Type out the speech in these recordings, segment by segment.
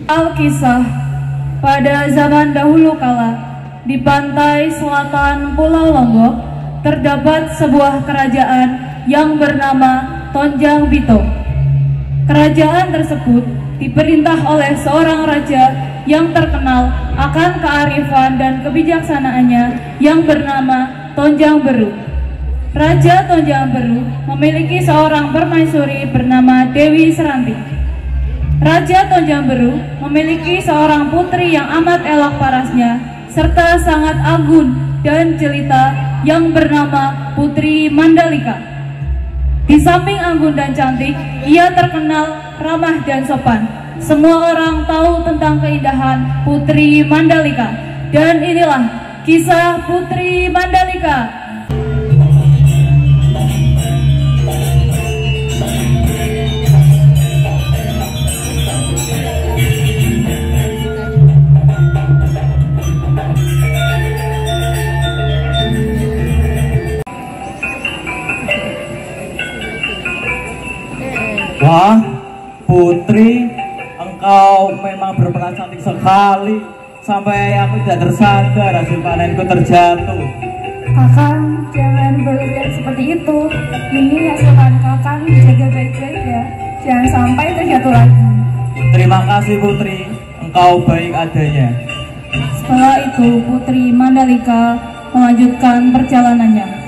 Alkisah, pada zaman dahulu kala, di pantai selatan Pulau Lombok, terdapat sebuah kerajaan yang bernama Tonjang Bito. Kerajaan tersebut diperintah oleh seorang raja yang terkenal akan kearifan dan kebijaksanaannya yang bernama Tonjang Beru. Raja Tonjang Beru memiliki seorang permaisuri bernama Dewi Seranti. Raja Tonjang Beru memiliki seorang putri yang amat elok parasnya serta sangat anggun dan jelita yang bernama Putri Mandalika. Di samping anggun dan cantik, ia terkenal ramah dan sopan. Semua orang tahu tentang keindahan Putri Mandalika. Dan inilah kisah Putri Mandalika. Wah, Putri, engkau memang berperan cantik sekali. Sampai aku tidak tersadar hasil panenku terjatuh. Kakang, jangan berlebihan seperti itu. Ini hasil panen kakang, jaga baik-baik ya. Jangan sampai terjatuh lagi. Terima kasih Putri, engkau baik adanya. Setelah itu, Putri Mandalika melanjutkan perjalanannya.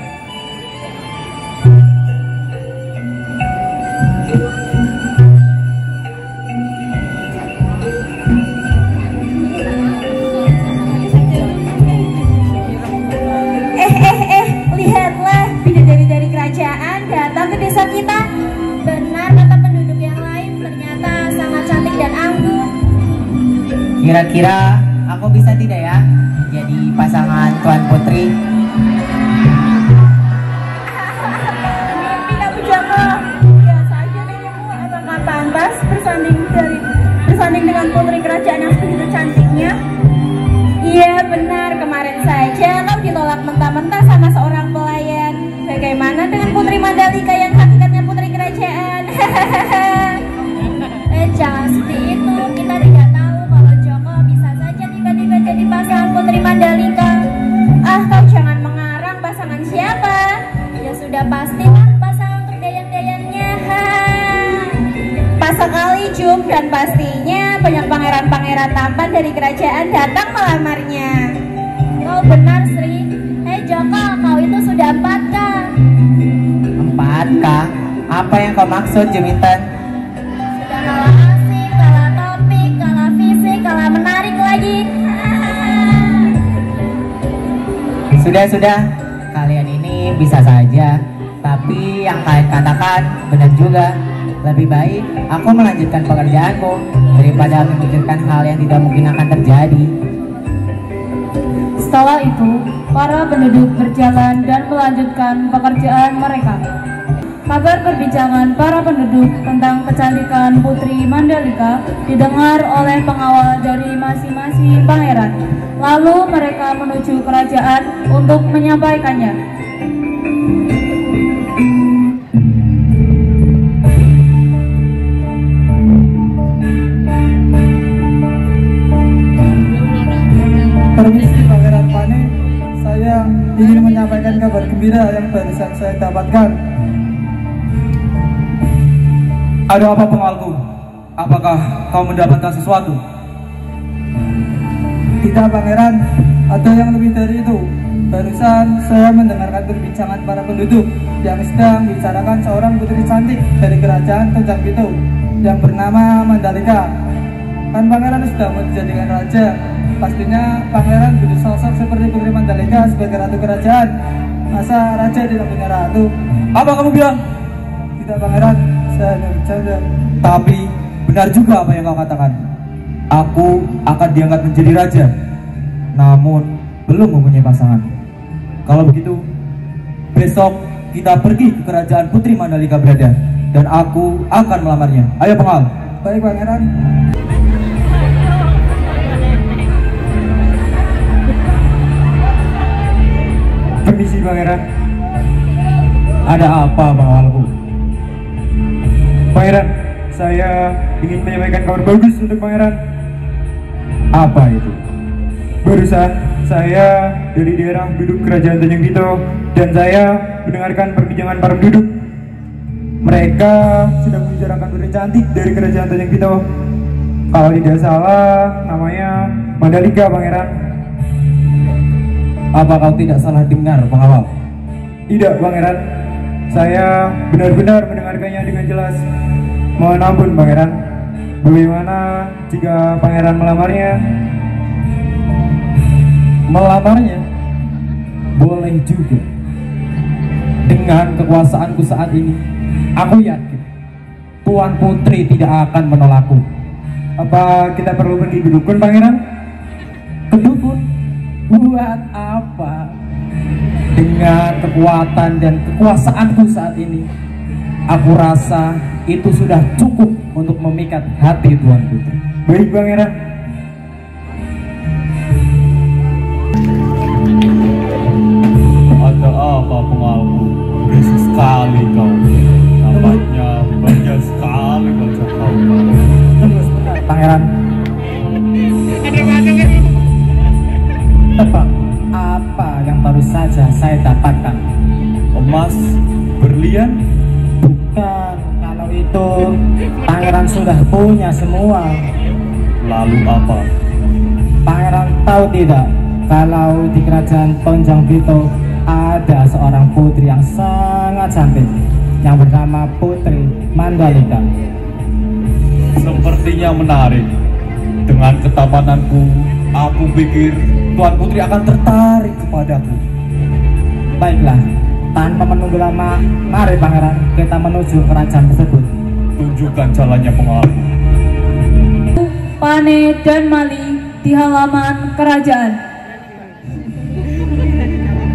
Lihatlah, bidadari dari kerajaan datang ke desa kita. Benar kata penduduk yang lain, ternyata sangat cantik dan anggun. Kira-kira aku bisa tidak ya jadi pasangan Tuan Putri? Mimpi kamu, Joko. Biasa aja denganmu. Apakah pantas bersanding dengan putri kerajaan yang begitu cantiknya? Iya benar, kemarin saja kau ditolak mentah-mentah sama seorang pelayan. Bagaimana dengan Putri Mandalika yang hakikatnya putri kerajaan? Jangan seperti itu. Kita tidak tahu kalau Joko bisa saja tiba-tiba jadi pasangan Putri Mandalika. Kau jangan mengarang pasangan siapa. Ya sudah pasti kan pasangan untuk dayang-dayangnya. Pas sekali Jum, dan pastinya banyak pangeran-pangeran tampan dari kerajaan datang melamarnya. Kau benar Sri. Joko, kau itu sudah 4K. 4K? Apa yang kau maksud, Juminten? Sudah kalah asik, kalah topik, kalah fisik, kalah menarik lagi. Sudah, kalian ini bisa saja. Tapi yang kalian katakan benar juga. Lebih baik aku melanjutkan pekerjaanku daripada memikirkan hal yang tidak mungkin akan terjadi. Setelah itu, para penduduk berjalan dan melanjutkan pekerjaan mereka. Kabar perbincangan para penduduk tentang kecantikan Putri Mandalika didengar oleh pengawal dari masing-masing pangeran. Lalu mereka menuju kerajaan untuk menyampaikannya. Permisi Pangeran Pane, saya ingin menyampaikan kabar gembira yang barusan saya dapatkan. Ada apa pengawalku? Apakah kau mendapatkan sesuatu? Tidak Pangeran, ada yang lebih dari itu. Barusan saya mendengarkan perbincangan para penduduk yang sedang membicarakan seorang putri cantik dari kerajaan Tonjang Bito yang bernama Mandalika. Kan Pangeran sudah mau dijadikan raja. Pastinya Pangeran butuh sosok seperti Putri Mandalika sebagai ratu kerajaan. Masa raja tidak punya ratu? Apa kamu bilang? Tidak Pangeran, saya hanya bercanda. Tapi benar juga apa yang kau katakan. Aku akan diangkat menjadi raja, namun belum mempunyai pasangan. Kalau begitu, besok kita pergi ke kerajaan Putri Mandalika berada, dan aku akan melamarnya. Ayo pengawal. Baik Pangeran. Permisi Pangeran. Ada apa pengawalku? Pangeran, saya ingin menyampaikan kabar bagus untuk Pangeran. Apa itu? Barusan saya dari daerah penduduk Kerajaan Tanjung Pito dan saya mendengarkan perbincangan para penduduk. Mereka sedang membicarakan putri cantik dari Kerajaan Tanjung Pito. Kalau tidak salah, namanya Mandalika, Pangeran. Apa kau tidak salah dengar, pengawal? Tidak, Pangeran. Saya benar-benar mendengarkannya dengan jelas. Mohon ampun, Pangeran. Bagaimana jika Pangeran melamarnya? Melamarnya? Boleh juga. Dengan kekuasaanku saat ini, aku yakin Tuan Putri tidak akan menolakku. Apa kita perlu pergi ke dukun, Pangeran? Ke dukun? Buat apa? Dengan kekuatan dan kekuasaanku saat ini, aku rasa itu sudah cukup untuk memikat hati Tuan Putri. Baik, Pangeran. Ada apa, pengaku? Berisik sekali kau. Nampaknya banyak sekali wajah kau. Tunggu sebentar, Pangeran. Tebak apa yang baru saja saya dapatkan? Emas, berlian, Bukan, kalau itu Pangeran sudah punya semua. lalu apa? Pangeran tahu tidak kalau di kerajaan Tonjang Pito ada seorang putri yang sangat cantik yang bernama Putri Mandalika. Sepertinya menarik. Dengan ketapananku, aku pikir Tuan Putri akan tertarik kepadaku. Baiklah, tanpa menunggu lama, mari Pangeran kita menuju kerajaan tersebut. Tunjukkan jalannya, pengaku. Pane dan Mali di halaman kerajaan.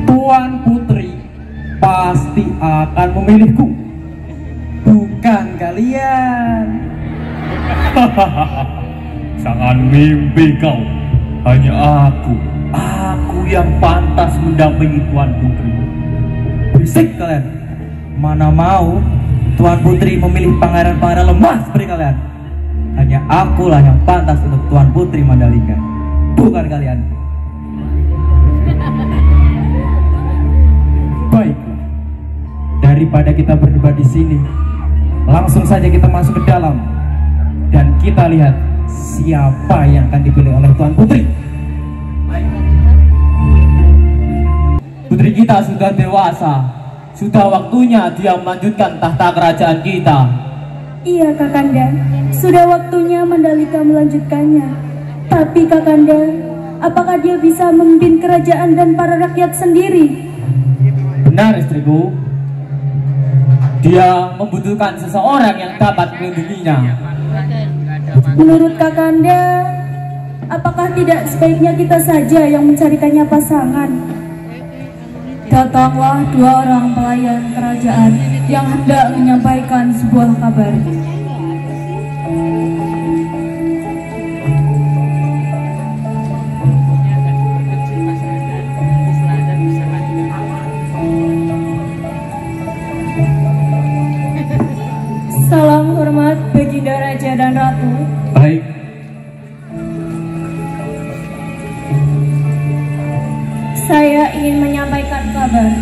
Tuan Putri pasti akan memilihku, bukan kalian. Jangan mimpi kau. Hanya aku yang pantas mendampingi Tuan Putri. Berisik kalian. Mana mau Tuan Putri memilih pangeran-pangeran lemah seperti kalian. Hanya akulah yang pantas untuk Tuan Putri Mandalika, bukan kalian. Baiklah, daripada kita berdebat di sini, langsung saja kita masuk ke dalam dan kita lihat siapa yang akan dipilih oleh Tuan Putri. Putri kita sudah dewasa. Sudah waktunya dia melanjutkan tahta kerajaan kita. Iya Kakanda, sudah waktunya Mandalika melanjutkannya. Tapi Kakanda, apakah dia bisa memimpin kerajaan dan para rakyat sendiri? Benar, istriku. Dia membutuhkan seseorang yang dapat melindunginya. Menurut Kakanda, apakah tidak sebaiknya kita saja yang mencarikannya pasangan? Datanglah dua orang pelayan kerajaan yang hendak menyampaikan sebuah kabar. Salam hormat Baginda Raja dan Ratu. Baik, Saya ingin menyampaikan kabar.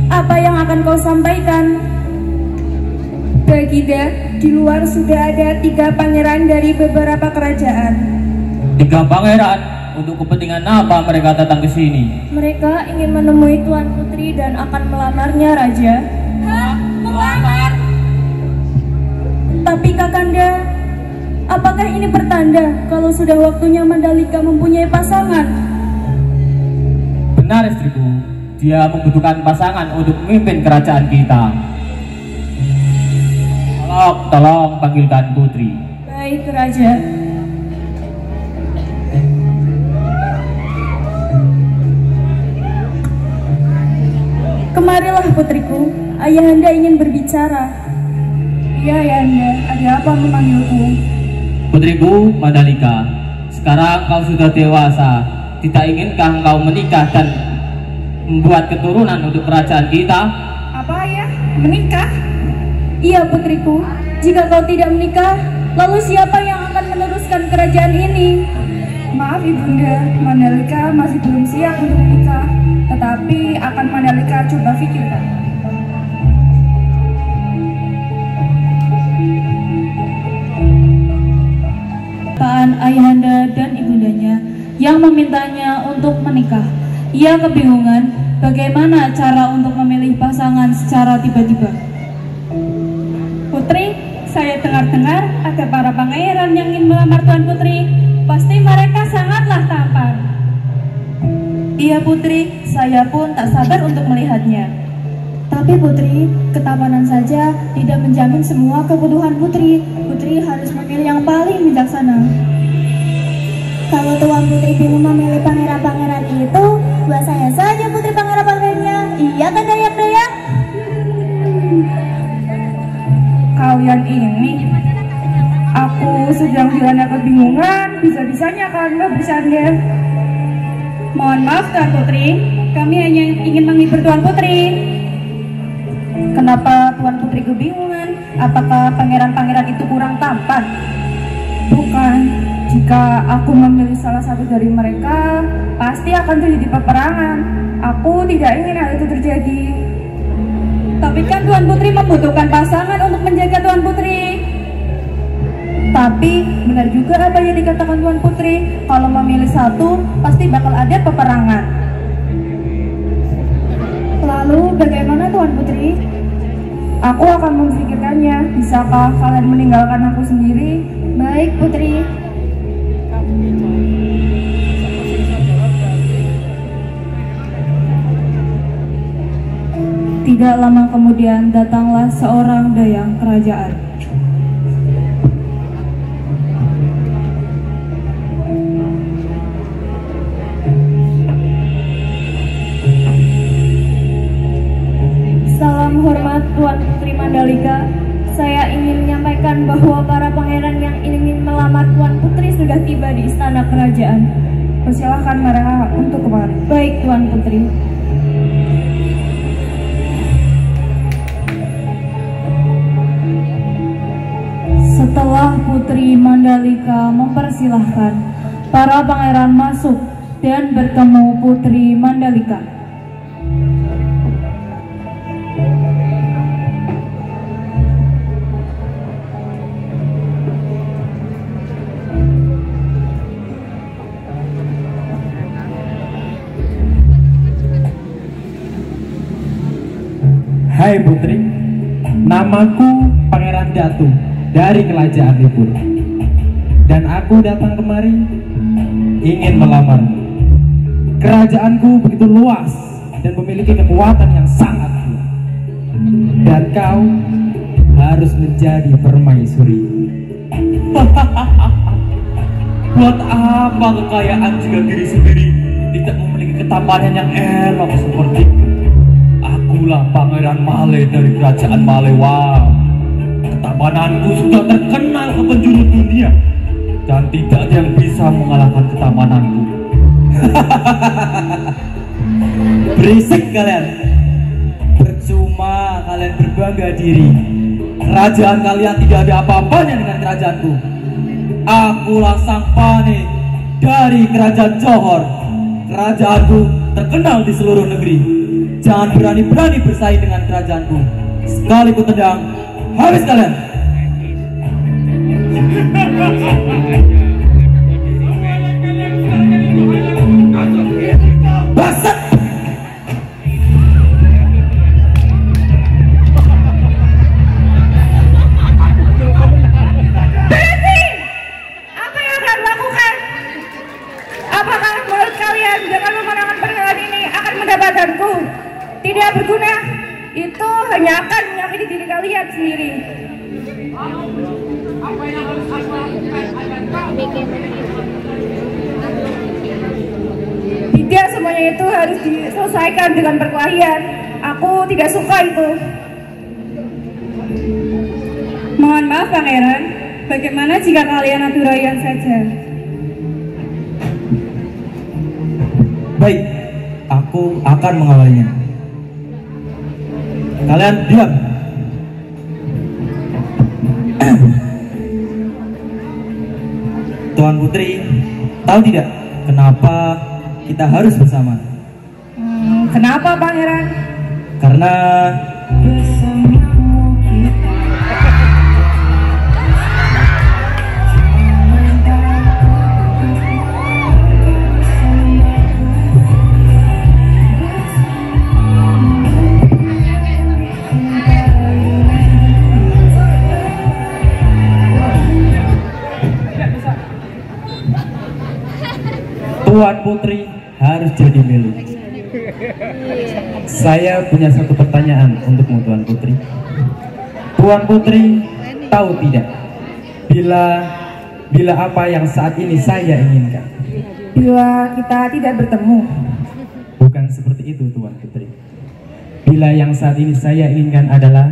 Apa yang akan kau sampaikan? Baginda, di luar sudah ada 3 pangeran dari beberapa kerajaan. 3 pangeran? Untuk kepentingan apa mereka datang ke sini? Mereka ingin menemui Tuan Putri dan akan melamarnya, Raja. Hah? Melamar? Tapi Kakanda, apakah ini pertanda kalau sudah waktunya Mandalika mempunyai pasangan? Benar, istriku. Dia membutuhkan pasangan untuk memimpin kerajaan kita. Tolong panggilkan Putri. Baik, Raja. Kemarilah putriku, ayahanda ingin berbicara. Iya, Ayahanda, ada apa memanggilku? Putriku Mandalika, sekarang kau sudah dewasa. Tidak inginkah engkau menikah dan membuat keturunan untuk kerajaan kita? Apa ya? Menikah? Iya putriku, jika kau tidak menikah, lalu siapa yang akan meneruskan kerajaan ini? Maaf Ibunda, Mandalika masih belum siap untuk menikah, tetapi akan Mandalika coba pikirkan. Ayahanda dan ibundanya yang memintanya untuk menikah. Ia kebingungan bagaimana cara untuk memilih pasangan secara tiba-tiba. Putri, saya dengar-dengar ada para pangeran yang ingin melamar Tuan Putri. Pasti mereka sangatlah tampan. Iya Putri, saya pun tak sabar untuk melihatnya. Tapi Putri, ketampanan saja tidak menjamin semua kebutuhan Putri. Putri harus memilih yang paling bijaksana. Kalau Tuan Putri bingung memilih pangeran-pangeran itu, buat saya saja Putri pangeran-pangerannya. Iya kan dayak-dayak? Kalian ini, aku sedang dilanda kebingungan, bisa-bisanya kalian bercanda. Mohon maaf Tuan Putri, kami hanya ingin menghibur Tuan Putri. Kenapa Tuan Putri kebingungan? Apakah pangeran-pangeran itu kurang tampan? Bukan. Jika aku memilih salah satu dari mereka, pasti akan terjadi peperangan. Aku tidak ingin hal itu terjadi. Tapi kan Tuan Putri membutuhkan pasangan untuk menjaga Tuan Putri. Tapi benar juga apa yang dikatakan Tuan Putri. Kalau memilih satu, pasti bakal ada peperangan. Lalu bagaimana Tuan Putri? Aku akan memikirkannya. Bisakah kalian meninggalkan aku sendiri? Baik Putri. Tidak lama kemudian datanglah seorang dayang kerajaan. Salam hormat Tuan Putri Mandalika. Saya ingin menyampaikan bahwa para pangeran yang ingin melamar Tuan Putri sudah tiba di istana kerajaan. Persilahkan mereka untuk kemari. Baik Tuan Putri. Setelah Putri Mandalika mempersilahkan, para pangeran masuk dan bertemu Putri Mandalika. Hai Putri, namaku Pangeran Datu dari Kerajaan Libur, dan aku datang kemari ingin melamarmu. Kerajaanku begitu luas dan memiliki kekuatan yang sangat kuat, dan kau harus menjadi permaisuri. Buat apa kekayaan jika diri sendiri tidak memiliki ketampanan yang elok seperti itu? Akulah Pangeran Male dari Kerajaan Malewa. Ketampananku sudah terkenal ke penjuru dunia, dan tidak ada yang bisa mengalahkan ketampananku. Berisik kalian. Percuma kalian berbangga diri. Kerajaan kalian tidak ada apa-apanya dengan kerajaanku. Akulah Sang Pane dari Kerajaan Johor. Kerajaanku terkenal di seluruh negeri. Jangan berani-berani bersaing dengan kerajaanku. Sekali ku tendang, habis kalian. Basat. Berhenti! Apa yang akan lakukan? Apakah menurut kalian dengan memenangkan perhelatan ini akan mendapatkanku? Tidak berguna. Itu hanya akan menyakiti diri kalian sendiri. Tidak semuanya itu harus diselesaikan dengan perkelahian. Aku tidak suka itu. Mohon maaf Pangeran, bagaimana jika kalian adu rayuan saja? Baik, aku akan mengawalnya. Kalian diam. Tuan Putri, Tahu tidak kenapa kita harus bersama? Kenapa Pangeran? Karena Tuan Putri harus jadi milik. Saya punya satu pertanyaan untukmu Tuan Putri. Tuan Putri tahu tidak bila apa yang saat ini saya inginkan? Bila kita tidak bertemu. Bukan seperti itu Tuan Putri. Bila yang saat ini saya inginkan adalah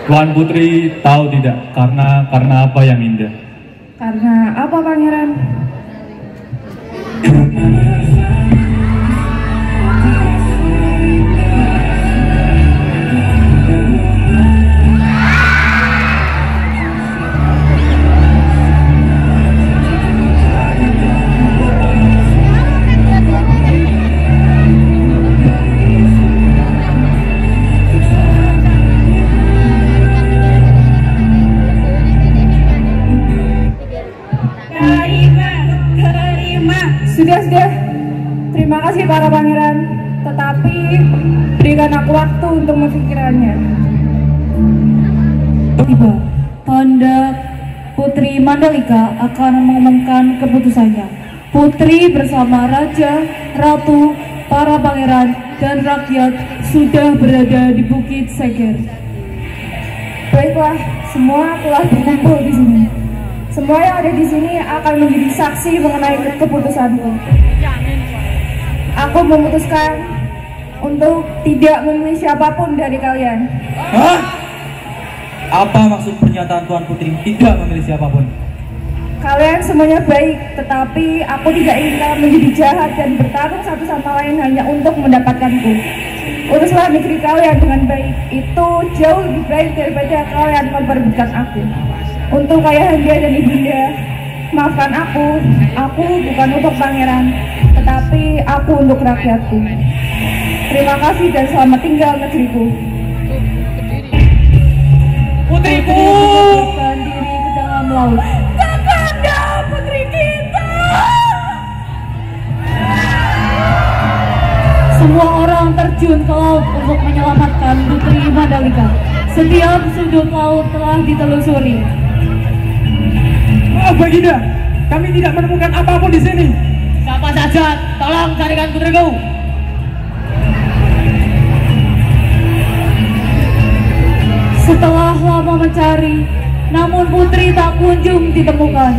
Tuan Putri tahu tidak karena apa yang indah? Karena apa Pangeran? Sudah. Terima kasih para pangeran. Tetapi berikan aku waktu untuk memikirkannya. Tiba, Tanda Putri Mandalika akan mengumumkan keputusannya. Putri bersama Raja, Ratu, para pangeran, dan rakyat sudah berada di Bukit Seger. Baiklah, semua telah berkumpul di sini. Semua yang ada di sini akan menjadi saksi mengenai keputusanku. Aku memutuskan untuk tidak memilih siapapun dari kalian. hah? Apa maksud pernyataan Tuan Putri tidak memilih siapapun? Kalian semuanya baik, tetapi aku tidak ingin kalian menjadi jahat dan bertarung satu sama lain hanya untuk mendapatkanku. Uruslah negeri kalian dengan baik, itu jauh lebih baik daripada kalian memperebutkan aku. Untuk ayahanda dan ibunda, maafkan aku bukan untuk pangeran, tetapi aku untuk rakyatku. Terima kasih dan selamat tinggal negeriku. Putriku menjebloskan diri ke dalam laut. Kakanda putri kita. Semua orang terjun ke laut untuk menyelamatkan Putri Mandalika. Setiap sudut laut telah ditelusuri. Oh, Baginda, kami tidak menemukan apapun di sini. Siapa saja, tolong carikan putriku. Setelah lama mencari, namun Putri tak kunjung ditemukan.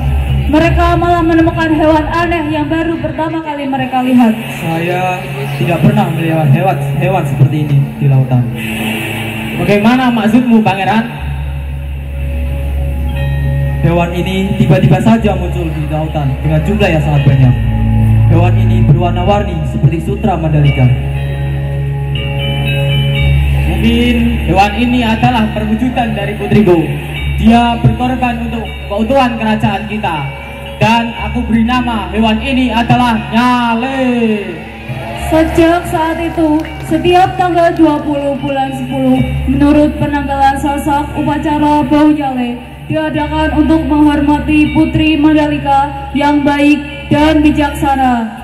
Mereka malah menemukan hewan aneh yang baru pertama kali mereka lihat. Saya tidak pernah melihat hewan seperti ini di lautan. Bagaimana maksudmu, Pangeran? Hewan ini tiba-tiba saja muncul di lautan dengan jumlah yang sangat banyak. Hewan ini berwarna-warni seperti sutra Mandalika. Mungkin hewan ini adalah perwujudan dari putriku. Dia berkorban untuk keutuhan kerajaan kita. Dan aku beri nama hewan ini adalah Nyale. Sejak saat itu, setiap tanggal 20 bulan 10, menurut penanggalan Sasak, upacara Bau Nyale diadakan untuk menghormati Putri Mandalika yang baik dan bijaksana.